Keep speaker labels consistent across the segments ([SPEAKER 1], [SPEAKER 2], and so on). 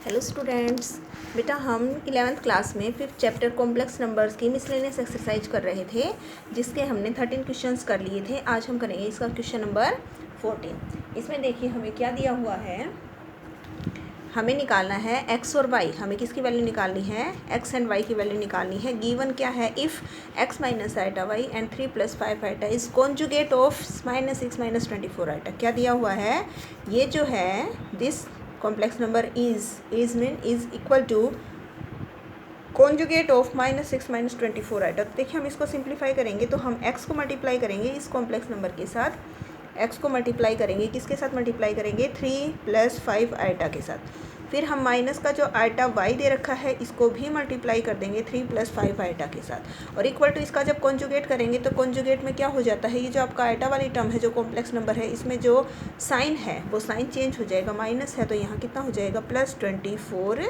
[SPEAKER 1] Hello students, बेटा हम 11th class में 5th चैप्टर कॉम्प्लेक्स नंबर्स की मिसलेनियस एक्सरसाइज कर रहे थे, जिसके हमने 13 क्वेश्चंस कर लिए थे। आज हम करेंगे इसका क्वेश्चन नंबर 14। इसमें देखिए हमें क्या दिया हुआ है। हमें निकालना है x और y। हमें किसकी वैल्यू निकालनी है? x एंड y की वैल्यू निकालनी है। गिवन क्या है? If x minus iota y and 3 plus 5 iota is conjugate of minus 6 minus 24 iota. क्या दिया हुआ है? ये जो है this complex number is mean is equal to conjugate of minus 6 minus 24 iota. तो देखिए हम इसको सिंप्लीफाई करेंगे तो हम x को मल्टीप्लाई करेंगे इस कॉम्प्लेक्स नंबर के साथ। x को मल्टीप्लाई करेंगे किसके साथ? मल्टीप्लाई करेंगे 3 प्लस 5 आइटा के साथ। फिर हम माइनस का जो आइटा y दे रखा है इसको भी मल्टीप्लाई कर देंगे 3 प्लस 5 आइटा के साथ। और इक्वल टू इसका जब कॉन्जुगेट करेंगे तो कॉन्जुगेट में क्या हो जाता है? ये जो आपका आइटा वाली टर्म है जो कॉम्प्लेक्स नंबर है, इसमें जो साइन है वो साइन चेंज हो जाएगा। माइनस है तो यहाँ कितना हो जाएगा? Plus 24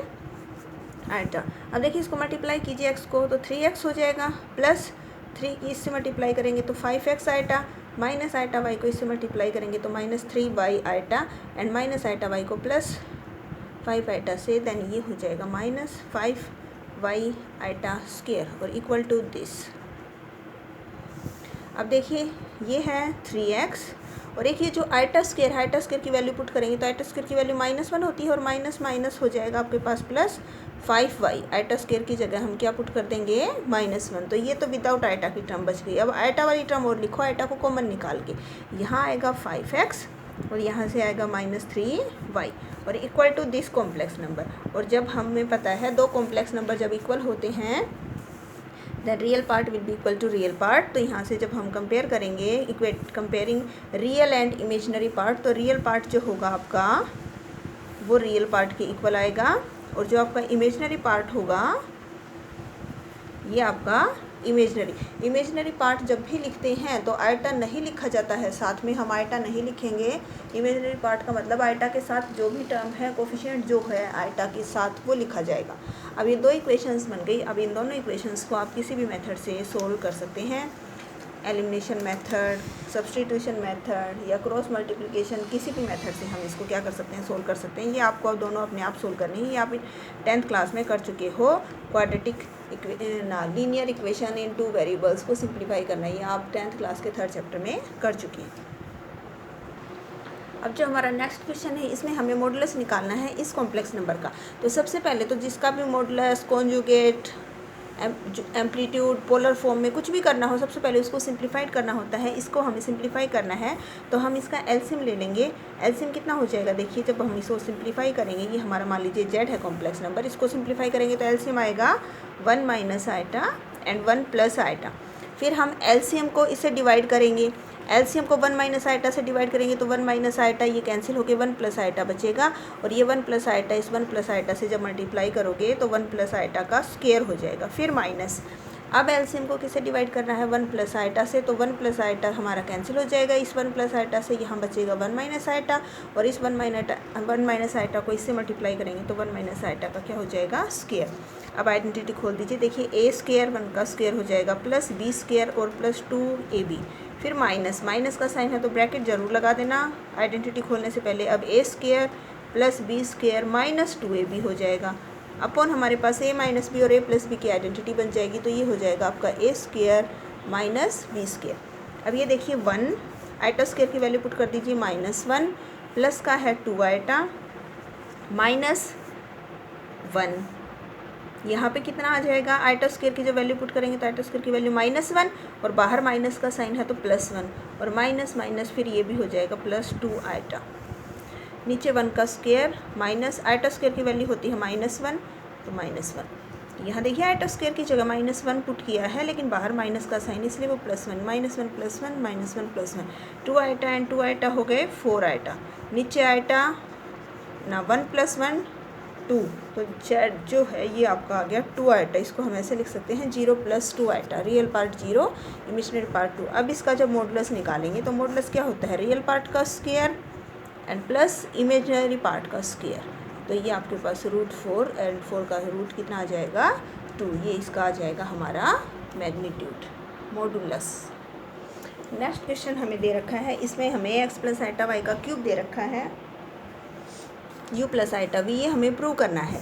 [SPEAKER 1] iota. अब देखिए इसको मल्टीप्लाई कीजिए x को तो 3x हो जाएगा, प्लस 3 की इससे मल्टीप्लाई करेंगे तो 5x iota, minus iota y को इससे मल्टीप्लाई करेंगे तो minus 3y iota and minus iota y को प्लस 5 आइटा से देन ये हो जाएगा माइनस 5y आइटा स्क्वायर और इक्वल टू दिस। अब देखिए ये है 3x और एक ये जो आइटा स्क्वायर की वैल्यू पुट करेंगे तो आइटा स्क्वायर की वैल्यू -1 होती है और माइनस माइनस हो जाएगा आपके पास प्लस 5y। आइटा स्क्वायर की जगह हम क्या पुट कर देंगे? -1। तो ये तो विदाउट आइटा की टर्म बच गई। अब आइटा वाली टर्म और लिखो, आइटा को कॉमन निकाल के यहाँ आएगा 5x और यहाँ से आएगा -3y और equal to this complex number. और जब हमें पता है दो कॉम्प्लेक्स नंबर जब इक्वल होते हैं then real part will be equal to real part. तो यहाँ से जब हम कंपेयर करेंगे comparing real and imaginary part, तो रियल पार्ट जो होगा आपका वो रियल पार्ट के इक्वल आएगा और जो आपका इमेजिनरी पार्ट होगा ये आपका इमेजिनरी पार्ट जब भी लिखते हैं तो आइटा नहीं लिखा जाता है, साथ में हम आइटा नहीं लिखेंगे। इमेजिनरी पार्ट का मतलब आइटा के साथ जो भी टर्म है कोफिशिएंट जो है आइटा के साथ वो लिखा जाएगा। अब ये दो इक्वेशंस बन गई। अब इन दोनों इक्वेशंस को आप किसी भी मेथड से सोल्व कर सकते हैं, एलिमिनेशन मेथड, सब्स्टिट्यूशन मेथड या क्रॉस मल्टीप्लिकेशन, किसी भी मेथड से हम इसको क्या कर सकते हैं? सोल्व कर सकते हैं। ये आपको अब दोनों अपने आप सोल्व करनी है। ये आप 10th क्लास में कर चुके हो। Quadratic linear equation in 2 variables को सिंप्लीफाई करना है, ये आप 10th क्लास के 3rd चैप्टर में कर चुके हैं। अब जो हमारा नेक्स्ट क्वेश्चन है इसमें हमें मॉडुलस निकालना है इस कॉम्प्लेक्स नंबर का। तो सबसे पहले तो जिसका भी modulus, conjugate, amplitude, polar form में कुछ भी करना हो सबसे पहले उसको सिंप्लीफाइड करना होता है। इसको हमें सिंप्लीफाई करना है तो हम इसका एलसीएम ले लेंगे। एलसीएम कितना हो जाएगा? देखिए जब हम इसको सिंप्लीफाई करेंगे, ये हमारा मान लीजिए z है कॉम्प्लेक्स नंबर, इसको सिंप्लीफाई करेंगे तो एलसीएम आएगा 1 minus iota and 1 plus iota. फिर हम एलसीएम को इससे डिवाइड करेंगे, एलसीएम को 1 माइनस आइटा से डिवाइड करेंगे तो 1 माइनस आइटा ये कैंसिल होकर 1 प्लस आइटा बचेगा और ये 1 प्लस आइटा इस 1 प्लस आइटा से जब मल्टीप्लाई करोगे तो 1 प्लस आइटा का स्क्वायर हो जाएगा। फिर माइनस, अब एलसीएम को किससे डिवाइड करना है? 1 प्लस आइटा से, तो 1 प्लस आइटा हमारा कैंसिल हो जाएगा इस 1 प्लस आइटा से, यहाँ बचेगा 1 माइनस आइटा और इस 1 माइनस आइटा को इससे मल्टीप्लाई करेंगे तो 1 माइनस आइटा का क्या हो जाएगा? स्क्वायर। अब आइडेंटिटी खोल दीजिए, देखिए ए स्क्वायर 1 का स्क्वायर हो जाएगा प्लस बी स्क्वायर और प्लस 2ab। फिर माइनस का साइन है तो ब्रैकेट जरूर लगा देना आइडेंटिटी खोलने से पहले। अब A square plus B square minus 2ab हो जाएगा अपॉन हमारे पास a माइनस बी और a प्लस बी की आइडेंटिटी बन जाएगी तो ये हो जाएगा आपका a square minus B square. अब ये देखिए 1 आइटा स्क्वायर की वैल्यू पुट कर दीजिए -1, प्लस का है 2 आइटा माइनस 1, यहाँ पे कितना आ जाएगा? आइटा स्क्वायर की जो वैल्यू पुट करेंगे तो आइटा स्क्वायर की वैल्यू -1 और बाहर माइनस का साइन है तो +1 और माइनस माइनस फिर ये भी हो जाएगा +2 आइटा। नीचे 1 का स्क्वायर माइनस आइटा स्क्वायर की वैल्यू होती है -1 तो -1। यहाँ देखिए आइटा स्क्वायर की जगह -1 पुट किया है लेकिन बाहर माइनस का साइन इसलिए वो +1 -1 +1 -1 +1 2 आइटा एंड 2 आइटा हो गए 4 आइटा। नीचे आइटा ना 1 + 1 2 तो जो है ये आपका आ गया 2 आइटा। इसको हम ऐसे लिख सकते हैं 0 + 2 iota, real part 0 imaginary part 2। अब इसका जब मॉडुलस निकालेंगे तो मॉडुलस क्या होता है? रियल पार्ट का square and plus imaginary part का स्क्वायर। तो ये आपके पास √4 एंड 4 का रूट कितना आ जाएगा? 2। ये इसका आ जाएगा हमारा मैग्नीट्यूड मॉडुलस। नेक्स्ट क्वेश्चन हमें दे रखा है, इसमें हमें x + आइटा y का क्यूब दे रखा है। u प्लस आइटा v, ये हमें प्रूव करना है।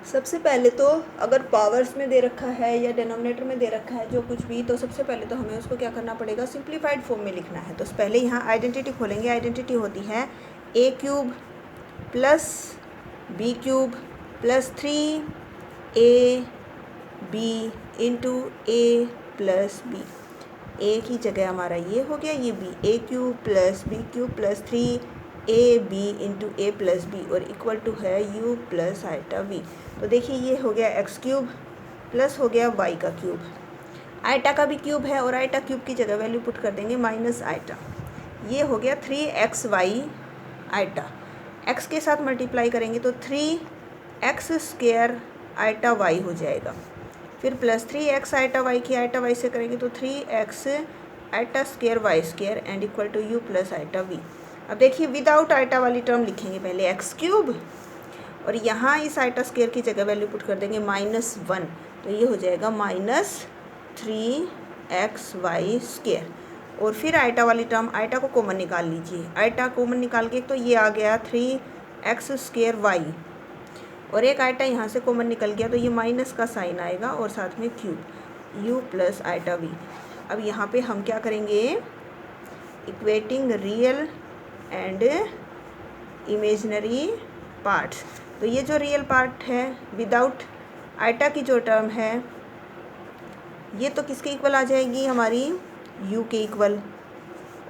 [SPEAKER 1] सबसे पहले तो अगर पावर्स में दे रखा है या डिनोमिनेटर में दे रखा है जो कुछ भी, तो सबसे पहले तो हमें उसको क्या करना पड़ेगा, सिंप्लीफाइड फॉर्म में लिखना है। तो पहले यहाँ आइडेंटिटी खोलेंगे। आइडेंटिटी होती है a cube plus b cube plus 3ab into a plus b। a की जगह हमारा ये हो गया, ये b, a cube plus b cube plus 3ab into a plus b और इक्वल टू है u प्लस आइटा v। तो देखिए ये हो गया एक्स क्यूब प्लस हो गया वाई का क्यूब। आइटा का भी क्यूब है और आइटा क्यूब की जगह वैल्यू पुट कर देंगे माइनस आइटा। ये हो गया 3xy आइटा। एक्स के साथ मल्टीप्लाई करेंगे तो 3x स्क्वायर आइटा वाई हो जाएगा। फिर प्लस 3x आइटा वाई की आइटा वाई से करेंगे तो 3x iota square y square and equal to u plus iota v. अब देखिए विदाउट आइटा वाली टर्म लिखेंगे पहले एक्स क्यूब और यहाँ इस आइटा स्क्वायर की जगह वैल्यू पुट कर देंगे -1। तो ये हो जाएगा -3xy स्क्वायर। और फिर आइटा वाली टर्म, आइटा को कॉमन निकाल लीजिए। आइटा कॉमन निकाल के तो ये आ गया 3x स्क्वायर वाई और एक आइटा यहाँ से कॉमन निकल गया तो ये माइनस का साइन आएगा और साथ में cube u plus iota v. अब यहाँ पे हम क्या करेंगे, equating real and imaginary parts. तो ये जो रियल पार्ट है विदाउट आइटा की जो टर्म है ये तो किसके इक्वल आ जाएगी, हमारी u के इक्वल।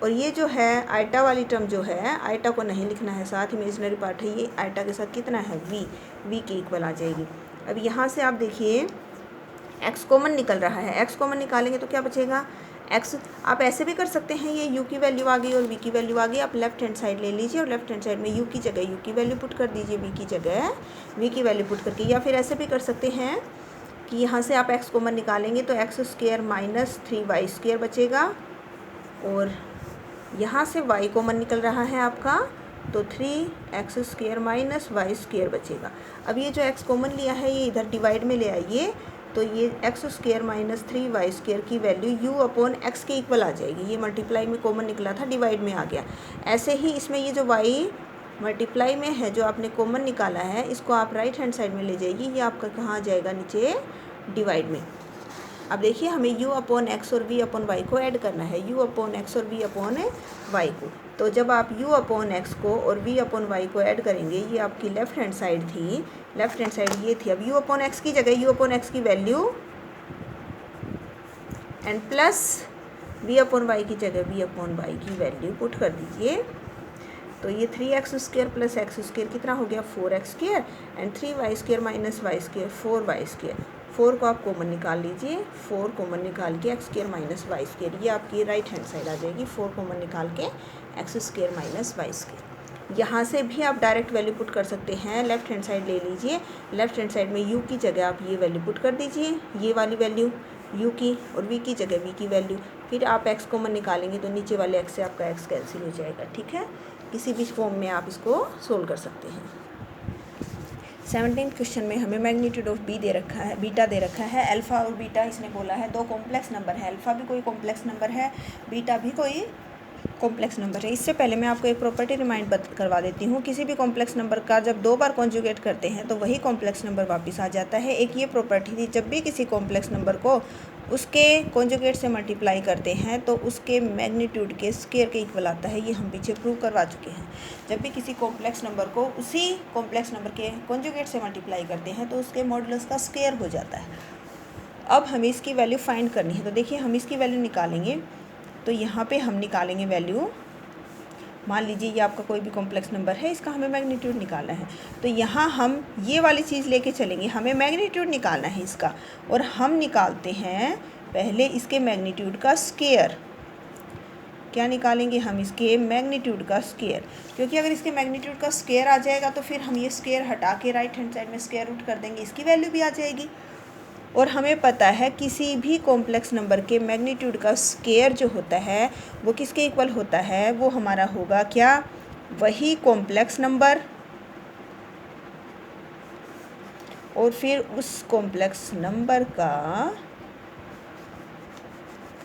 [SPEAKER 1] और ये जो है आइटा वाली टर्म जो है, आइटा को नहीं लिखना है, साथ इमेजिनरी पार्ट है, ये आइटा के साथ कितना है v के इक्वल आ जाएगी। अब यहाँ से आप देखिए x कॉमन निकल रहा है। x कॉमन निकालेंगे तो क्या बचेगा, x। आप ऐसे भी कर सकते हैं, ये u की वैल्यू आ गई और v की वैल्यू आ गई, आप लेफ्ट हैंड साइड ले लीजिए और लेफ्ट हैंड साइड में u की जगह u की वैल्यू पुट कर दीजिए, v की जगह v की वैल्यू पुट करके। या फिर ऐसे भी कर सकते हैं कि यहाँ से आप x कॉमन निकालेंगे तो x square minus 3y square बचेगा और यहाँ से y कॉमन निकल रहा है आपका तो 3x square minus y square बचेगा। अब ये जो x कॉमन लिया है ये इधर डिवाइड में ले आइए तो ये x square minus 3y square की वैल्यू u अपॉन x के इक्वल आ जाएगी। ये मल्टीप्लाई में कॉमन निकला था, डिवाइड में आ गया। ऐसे ही इसमें ये जो y मल्टीप्लाई में है जो आपने कॉमन निकाला है, इसको आप राइट हैंड साइड में ले जाइए, ये आपका कहाँ आ जाएगा, नीचे डिवाइड में। अब देखिए हमें u अपॉन x और v अपॉन y को ऐड करना है, u अपॉन x और v अपॉन y को। तो जब आप u अपॉन x को और v अपॉन y को ऐड करेंगे, ये आपकी लेफ़्ट हैंड साइड थी, लेफ़्ट हैंड साइड ये थी। अब u अपॉन x की जगह u अपॉन x की value and plus v upon y की जगह v अपॉन y की वैल्यू पुट कर दीजिए। तो ये 3x square plus x square कितना हो गया, 4x square and 3y square minus y square 4y square. 4 को आप कॉमन निकाल लीजिए, 4 कॉमन निकाल के x square minus y square, ये आपकी राइट हैंड साइड आ जाएगी। 4 कॉमन निकाल के x square minus y square. यहाँ से भी आप डायरेक्ट वैल्यू पुट कर सकते हैं, लेफ्ट हैंड साइड ले लीजिए, लेफ्ट हैंड साइड में u की जगह आप ये वैल्यू पुट कर दीजिए, ये वाली वैल्यू u की, और v की जगह v की वैल्यू। फिर आप x कॉमन निकालेंगे तो नीचे वाले x से आपका x कैंसिल हो जाएगा। ठीक है, किसी भी फॉर्म में आप इसको सोल्व कर सकते हैं। 17th क्वेश्चन में हमें मैग्नीट्यूड ऑफ b दे रखा है, बीटा दे रखा है, अल्फ़ा और बीटा इसने बोला है दो कॉम्प्लेक्स नंबर है। अल्फ़ा भी कोई कॉम्प्लेक्स नंबर है, बीटा भी कोई कॉम्प्लेक्स नंबर है। इससे पहले मैं आपको एक प्रॉपर्टी रिमाइंड करवा देती हूँ। किसी भी कॉम्प्लेक्स नंबर का जब 2 बार कॉन्जुगेट करते हैं तो वही कॉम्प्लेक्स नंबर वापस आ जाता है। एक ये प्रॉपर्टी थी, जब भी किसी कॉम्प्लेक्स नंबर को उसके कॉन्जुगेट से मल्टीप्लाई करते हैं तो उसके मैग्नीट्यूड के स्क्वायर के इक्वल आता है। ये हम पीछे प्रूव करवा चुके हैं। जब भी किसी कॉम्प्लेक्स नंबर को उसी कॉम्प्लेक्स नंबर के कॉन्जुगेट से मल्टीप्लाई करते हैं तो उसके मॉडुलस का स्क्वायर हो जाता है। अब हमें इसकी वैल्यू फाइंड करनी है, तो देखिए हम इसकी वैल्यू निकालेंगे। तो यहाँ पे हम निकालेंगे वैल्यू, मान लीजिए ये आपका कोई भी कॉम्प्लेक्स नंबर है, इसका हमें मैग्नीट्यूड निकालना है। तो यहाँ हम ये वाली चीज़ लेके चलेंगे, हमें मैग्नीट्यूड निकालना है इसका, और हम निकालते हैं पहले इसके मैग्नीट्यूड का स्क्वायर। क्या निकालेंगे हम, इसके मैग्नीट्यूड का स्क्वायर, क्योंकि अगर इसके मैग्नीट्यूड का स्क्वायर आ जाएगा तो फिर हम ये स्क्वायर हटा के राइट हैंड साइड में स्क्वायर रूट कर देंगे, इसकी वैल्यू भी आ जाएगी। और हमें पता है किसी भी कॉम्प्लेक्स नंबर के मैग्नीट्यूड का स्क्वायर जो होता है वो किसके इक्वल होता है, वो हमारा होगा क्या, वही कॉम्प्लेक्स नंबर और फिर उस कॉम्प्लेक्स नंबर का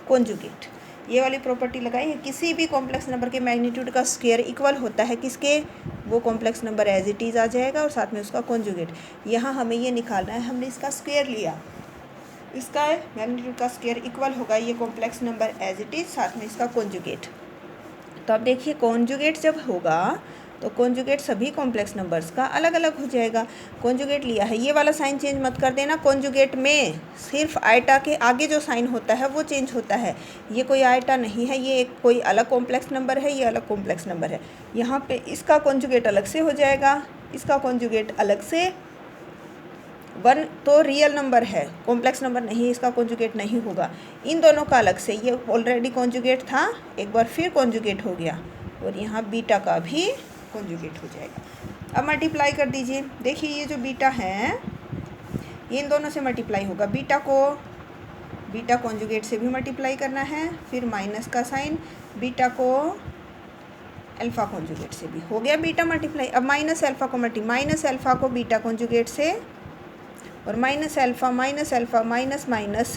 [SPEAKER 1] कॉन्जुगेट। ये वाली प्रॉपर्टी लगाई है, किसी भी कॉम्प्लेक्स नंबर के मैग्नीट्यूड का स्क्वायर इक्वल होता है किसके, वो complex number as it is आ जाएगा और साथ में उसका कॉन्जुगेट। यहाँ हमें ये निकालना है, हमने इसका स्क्वायर लिया, इसका मैग्नीट्यूड का स्क्वायर इक्वल होगा ये complex number as it is, साथ में इसका कॉन्जुगेट। तो अब देखिए कॉन्जुगेट जब होगा तो कॉन्जुगेट सभी कॉम्प्लेक्स नंबर्स का अलग अलग हो जाएगा। कॉन्जुगेट लिया है, ये वाला साइन चेंज मत कर देना, कॉन्जुगेट में सिर्फ आयटा के आगे जो साइन होता है वो चेंज होता है। ये कोई आयटा नहीं है, ये एक कोई अलग कॉम्प्लेक्स नंबर है, ये अलग कॉम्प्लेक्स नंबर है। यहाँ पे इसका कॉन्जुगेट अलग से हो जाएगा, इसका कॉन्जुगेट अलग से। 1 तो रियल नंबर है, कॉम्प्लेक्स नंबर नहीं, इसका कॉन्जुगेट नहीं होगा। इन दोनों का अलग से, ये ऑलरेडी कॉन्जुगेट था, एक बार फिर कॉन्जुगेट हो गया, और यहाँ बीटा का भी कॉन्जुगेट हो जाएगा। अब मल्टीप्लाई कर दीजिए, देखिए ये जो बीटा है ये इन दोनों से मल्टीप्लाई होगा, बीटा को बीटा कॉन्जुगेट से भी मल्टीप्लाई करना है, फिर माइनस का साइन, बीटा को अल्फ़ा कॉन्जुगेट से भी हो गया बीटा मल्टीप्लाई। अब माइनस अल्फ़ा को बीटा कॉन्जुगेट से, और minus alpha minus minus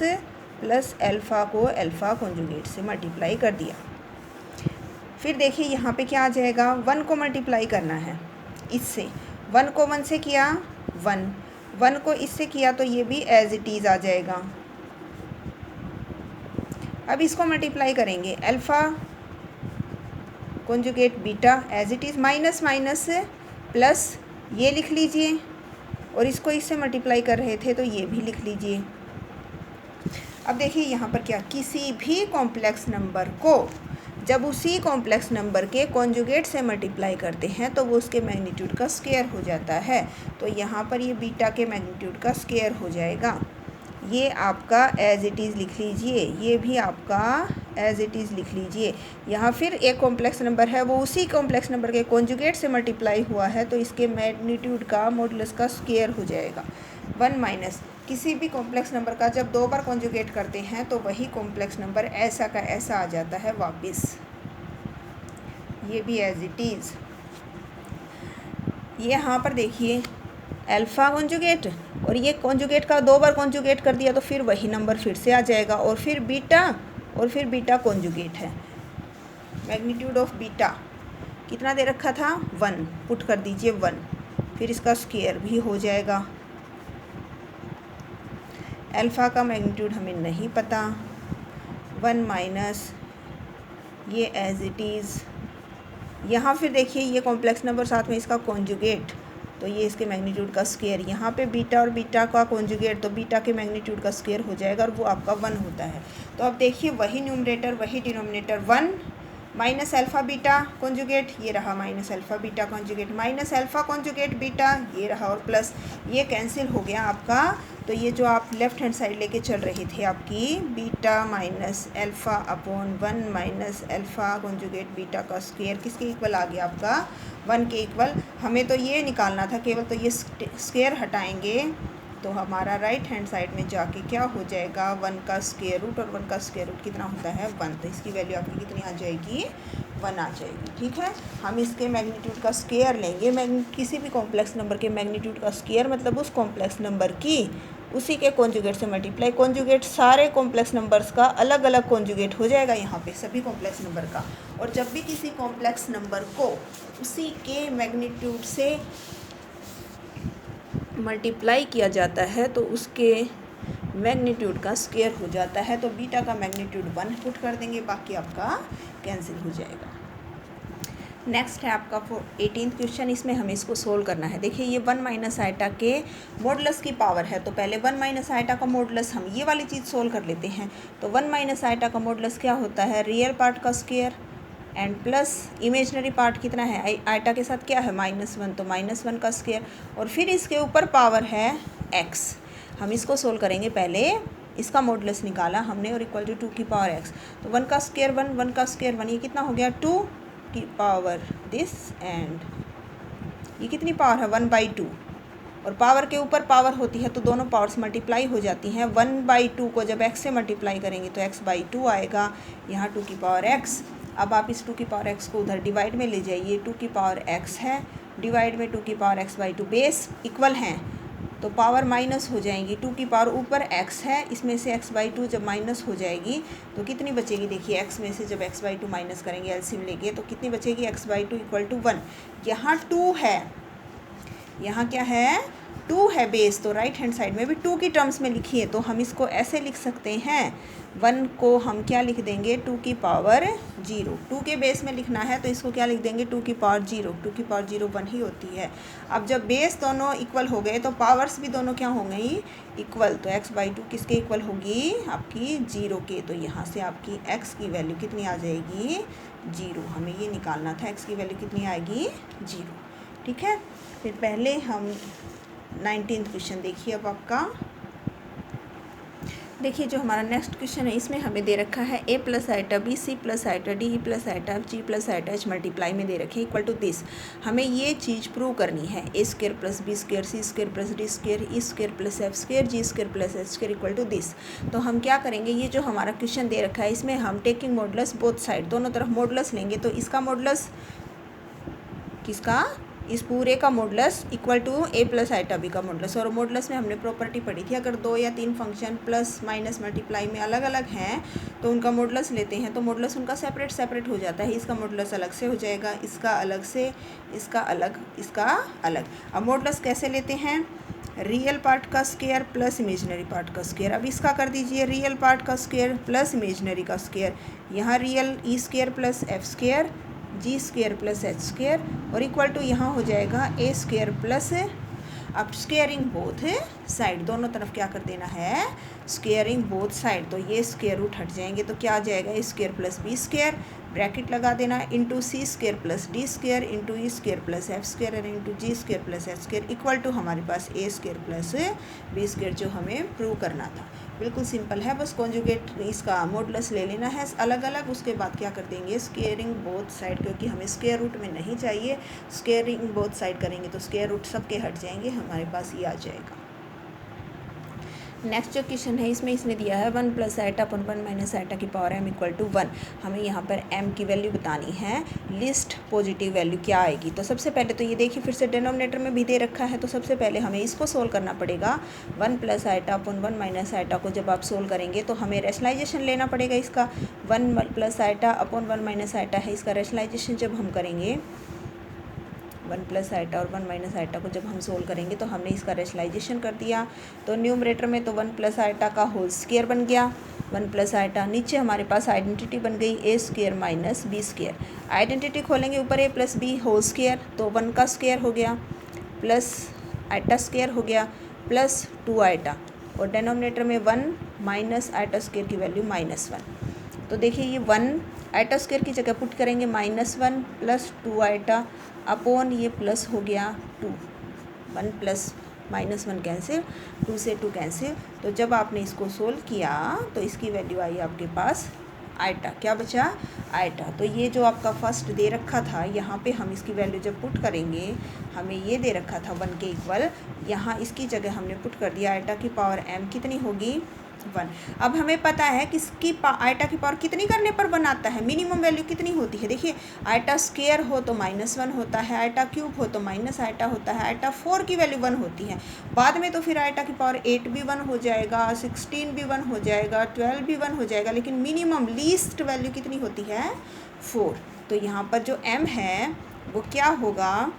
[SPEAKER 1] plus alpha को अल्फ़ा कॉन्जुगेट से मल्टीप्लाई कर दिया। फिर देखिए यहाँ पे क्या आ जाएगा, 1 को मल्टीप्लाई करना है इससे, 1 को 1 से किया 1 को इससे किया तो ये भी एज इट इज़ आ जाएगा। अब इसको मल्टीप्लाई करेंगे, alpha conjugate beta as it is, minus minus plus ये लिख लीजिए, और इसको इससे मल्टीप्लाई कर रहे थे तो ये भी लिख लीजिए। अब देखिए यहाँ पर क्या, किसी भी कॉम्प्लेक्स नंबर को जब उसी कॉम्प्लेक्स नंबर के कॉन्जुगेट से मल्टीप्लाई करते हैं तो वो उसके मैग्नीट्यूड का स्क्वायर हो जाता है। तो यहाँ पर ये बीटा के मैग्नीट्यूड का स्क्वायर हो जाएगा। ये आपका एज इट इज़ लिख लीजिए, ये भी आपका एज इट इज़ लिख लीजिए। यहाँ फिर एक कॉम्प्लेक्स नंबर है, वो उसी कॉम्प्लेक्स नंबर के कॉन्जुगेट से मल्टीप्लाई हुआ है तो इसके मैग्नीट्यूड का मॉडुलस का स्क्वायर हो जाएगा। 1 माइनस किसी भी कॉम्प्लेक्स नंबर का जब 2 बार कॉन्जुगेट करते हैं तो वही कॉम्प्लेक्स नंबर ऐसा का ऐसा आ जाता है वापस, ये भी एज इट इज़। ये यहाँ पर देखिए अल्फ़ा कॉन्जुगेट, और ये कॉन्जुगेट का 2 बार कॉन्जुगेट कर दिया तो फिर वही नंबर फिर से आ जाएगा, और फिर बीटा कॉन्जुगेट है। मैग्नीट्यूड ऑफ बीटा कितना दे रखा था, 1, पुट कर दीजिए 1, फिर इसका स्क्वायर भी हो जाएगा। अल्फ़ा का मैग्नीट्यूड हमें नहीं पता, 1 माइनस ये एज इट इज़। यहाँ फिर देखिए ये कॉम्प्लेक्स नंबर साथ में इसका कॉन्जुगेट, तो ये इसके मैग्नीट्यूड का स्क्वायर, यहाँ पे बीटा और बीटा का कॉन्जुगेट, तो बीटा के मैग्नीट्यूड का स्क्वायर हो जाएगा और वो आपका 1 होता है। तो अब देखिए वही न्यूमरेटर वही denominator, 1 minus alpha beta conjugate, ये रहा minus alpha beta conjugate, minus alpha conjugate beta, ये रहा, और प्लस ये कैंसिल हो गया आपका। तो ये जो आप लेफ़्ट हैंड साइड लेके चल रहे थे आपकी beta minus alpha upon 1 minus alpha conjugate beta का स्क्वायर किसके इक्वल आ गया आपका, 1 के इक्वल। हमें तो ये निकालना था केवल, तो ये स्क्वायर हटाएंगे तो हमारा राइट हैंड साइड में जाके क्या हो जाएगा, 1 का स्क्वायर रूट, और 1 का स्क्वायर रूट कितना होता है 1, तो इसकी वैल्यू आपकी कितनी आ जाएगी, 1 आ जाएगी। ठीक है, हम इसके मैग्नीट्यूड का स्क्वायर लेंगे, किसी भी कॉम्प्लेक्स नंबर के मैग्नीट्यूड का स्क्वायर मतलब उस कॉम्प्लेक्स नंबर की उसी के कॉन्जुगेट से मल्टीप्लाई, कॉन्जुगेट सारे कॉम्प्लेक्स नंबर्स का अलग अलग कॉन्जुगेट हो जाएगा यहाँ पे सभी कॉम्प्लेक्स नंबर का। और जब भी किसी कॉम्प्लेक्स नंबर को उसी के मैग्नीट्यूड से मल्टीप्लाई किया जाता है तो उसके मैग्नीट्यूड का स्क्वायर हो जाता है। तो बीटा का मैग्नीट्यूड 1 पुट कर देंगे, बाकी आपका कैंसिल हो जाएगा। नेक्स्ट है आपका 18th क्वेश्चन, इसमें हमें इसको सोल्व करना है। देखिए ये 1 माइनस आइटा के मॉडुलस की पावर है, तो पहले 1 माइनस आइटा का मॉडुलस हम ये वाली चीज़ सोल्व कर लेते हैं। तो 1 माइनस आइटा का मॉडुलस क्या होता है, रियल पार्ट का square and plus imaginary part कितना है, आइटा के साथ क्या है -1, तो -1 का स्क्वायर, और फिर इसके ऊपर पावर है x। हम इसको सोल्व करेंगे, पहले इसका मॉडुलस निकाला हमने और इक्वल टू 2 की पावर x, तो 1 का स्क्वायर 1, 1 का स्क्वायर 1, ये कितना हो गया 2 की पावर दिस, एंड ये कितनी पावर है 1/2, और पावर के ऊपर पावर होती है तो दोनों पावर्स मल्टीप्लाई हो जाती हैं। 1/2 को जब x से मल्टीप्लाई करेंगे तो x/2 आएगा, यहाँ 2 की पावर x। अब आप इस 2 की पावर x को उधर डिवाइड में ले जाइए, 2 की पावर x है डिवाइड में 2 की पावर x/2, बेस इक्वल हैं तो पावर माइनस हो जाएंगी, 2 की पावर ऊपर x है, इसमें से x/2 जब माइनस हो जाएगी तो कितनी बचेगी, देखिए x में से जब x/2 माइनस करेंगे एलसीएम लेके तो कितनी बचेगी, x/2 = 1। यहाँ 2 है, यहाँ क्या है, 2 है बेस, तो राइट हैंड साइड में भी 2 की टर्म्स में लिखिए, तो हम इसको ऐसे लिख सकते हैं, 1 को हम क्या लिख देंगे, 2 की पावर 0। 2 के बेस में लिखना है तो इसको क्या लिख देंगे, 2 की पावर 0। 2 की पावर 0 1 ही होती है। अब जब बेस दोनों इक्वल हो गए तो पावर्स भी दोनों क्या हो गई, इक्वल। तो x/2 किसके इक्वल होगी, आपकी 0 के। तो यहाँ से आपकी x की वैल्यू कितनी आ जाएगी, 0। हमें ये निकालना था, x की वैल्यू कितनी आएगी, 0। ठीक है, फिर पहले हम 19th क्वेश्चन देखिए। अब आपका देखिए जो हमारा नेक्स्ट क्वेश्चन है, इसमें हमें दे रखा है a + iota b, c + iota d, e + iota f, g + iota h multiply में दे रखे इक्वल टू दिस। हमें ये चीज़ प्रूव करनी है, a² + b² c² + d² e² + f² g² + h² equal to this. तो हम क्या करेंगे, ये जो हमारा क्वेश्चन दे रखा है इसमें हम टेकिंग मॉडुलस बोथ साइड, दोनों तरफ मॉडुलस लेंगे। तो इसका मॉडुलस किसका, इस पूरे का modulus equal to a + iota b का मॉडुलस। और मॉडुलस में हमने प्रॉपर्टी पढ़ी थी, अगर 2 या 3 फंक्शन प्लस माइनस मल्टीप्लाई में अलग अलग हैं तो उनका मॉडुलस लेते हैं तो मॉडुलस उनका सेपरेट हो जाता है। इसका मॉडुलस अलग से हो जाएगा, इसका अलग से, इसका अलग, इसका अलग। अब मॉडुलस कैसे लेते हैं, रियल पार्ट का स्क्वायर प्लस इमेजिनरी पार्ट का स्क्वायर। अब इसका कर दीजिए रियल पार्ट का स्क्वायर प्लस इमेजिनरी का स्क्वायर, यहाँ real e² + f² g² + h² और इक्वल टू यहाँ हो जाएगा a² प्लस, अब स्क्वेयरिंग बोथ साइड, दोनों तरफ क्या कर देना है, स्क्वेयरिंग बोथ साइड। तो ये स्क्वायर रूट हट जाएंगे तो क्या आ जाएगा, a² + b², ब्रैकेट लगा देना, into c² + d² into e² + f² और into g² + h² equal to हमारे पास a² + b² जो हमें प्रूव करना था। बिल्कुल सिंपल है, बस कॉन्जुगेट इसका मॉडुलस ले लेना है अलग अलग। उसके बाद क्या कर देंगे, स्क्वेयरिंग बोथ साइड, क्योंकि हमें स्क्वायर रूट में नहीं चाहिए, स्क्वेयरिंग बोथ साइड करेंगे तो स्क्वायर रूट सबके हट जाएंगे, हमारे पास ये आ जाएगा। नेक्स्ट जो क्वेश्चन है इसमें इसने दिया है 1 + आइटा / 1 - आइटा की पावर m = 1। हमें यहाँ पर m की वैल्यू बतानी है, लिस्ट पॉजिटिव वैल्यू क्या आएगी। तो सबसे पहले तो ये देखिए फिर से डिनोमिनेटर में भी दे रखा है, तो सबसे पहले हमें इसको सोल्व करना पड़ेगा। 1 + आइटा / 1 - आइटा को जब आप सोल्व करेंगे तो हमें रैशनलाइजेशन लेना पड़ेगा इसका। 1 + आइटा / 1 - आइटा है, इसका रैशनलाइजेशन जब हम करेंगे, 1 + आइटा और 1 - आइटा को जब हम सोल्व करेंगे तो हमने इसका रैशनलाइजेशन कर दिया। तो न्यूमरेटर में तो 1 + आइटा का होल स्क्वायर बन गया, 1 + आइटा, नीचे हमारे पास आइडेंटिटी बन गई a² - b²। आइडेंटिटी खोलेंगे ऊपर a + b होल स्क्वायर, तो 1 का स्क्वायर हो गया प्लस आइटा स्क्वायर हो गया प्लस 2 आइटा, और डिनोमिनेटर में 1 - आइटा स्क्वायर की वैल्यू -1। तो देखिए ये 1 आइटा स्क्वायर की जगह पुट करेंगे -1 प्लस 2 आइटा अपॉन ये प्लस हो गया 2, 1 प्लस -1 कैंसिल, 2 से 2 कैंसिल। तो जब आपने इसको सोल्व किया तो इसकी वैल्यू आई आपके पास आइटा, क्या बचा, आइटा। तो ये जो आपका फर्स्ट दे रखा था, यहाँ पे हम इसकी वैल्यू जब पुट करेंगे, हमें ये दे रखा था 1 के इक्वल, यहाँ इसकी जगह हमने पुट कर दिया, आइटा की पावर m कितनी होगी, 1। अब हमें पता है कि इसकी आइटा की पावर कितनी करने पर 1 आता है, मिनिमम वैल्यू कितनी होती है। देखिए आइटा स्क्वायर हो तो -1 होता है, आइटा क्यूब हो तो माइनस आइटा होता है, आइटा 4 की वैल्यू 1 होती है। बाद में तो फिर आइटा की पावर 8 भी 1 हो जाएगा, 16 भी 1 हो जाएगा, 12 भी 1 हो जाएगा, लेकिन मिनिमम लीस्ट वैल्यू कितनी होती है, 4। तो यहाँ पर जो m है वो क्या होगा,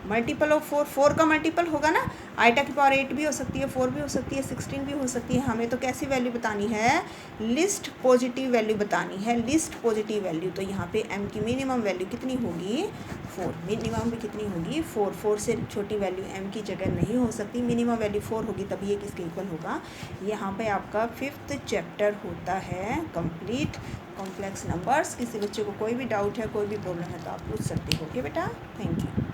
[SPEAKER 1] मल्टीपल ऑफ 4, 4 का मल्टीपल होगा ना, आइटा की पावर 8 भी हो सकती है, 4 भी हो सकती है, 16 भी हो सकती है। हमें तो कैसी वैल्यू बतानी है, लिस्ट पॉजिटिव वैल्यू बतानी है, लिस्ट पॉजिटिव वैल्यू। तो यहाँ पे m की मिनिमम वैल्यू कितनी होगी, 4। मिनिमम भी कितनी होगी, 4। 4 से छोटी वैल्यू m की जगह नहीं हो सकती, मिनिमम वैल्यू 4 होगी, तभी ये किसके इक्वल होगा। यहाँ पे आपका 5th चैप्टर होता है कंप्लीट, कॉम्प्लेक्स नंबर्स। किसी बच्चे को कोई भी डाउट है, कोई भी प्रॉब्लम है तो आप पूछ सकते हो। ओके बेटा, थैंक यू।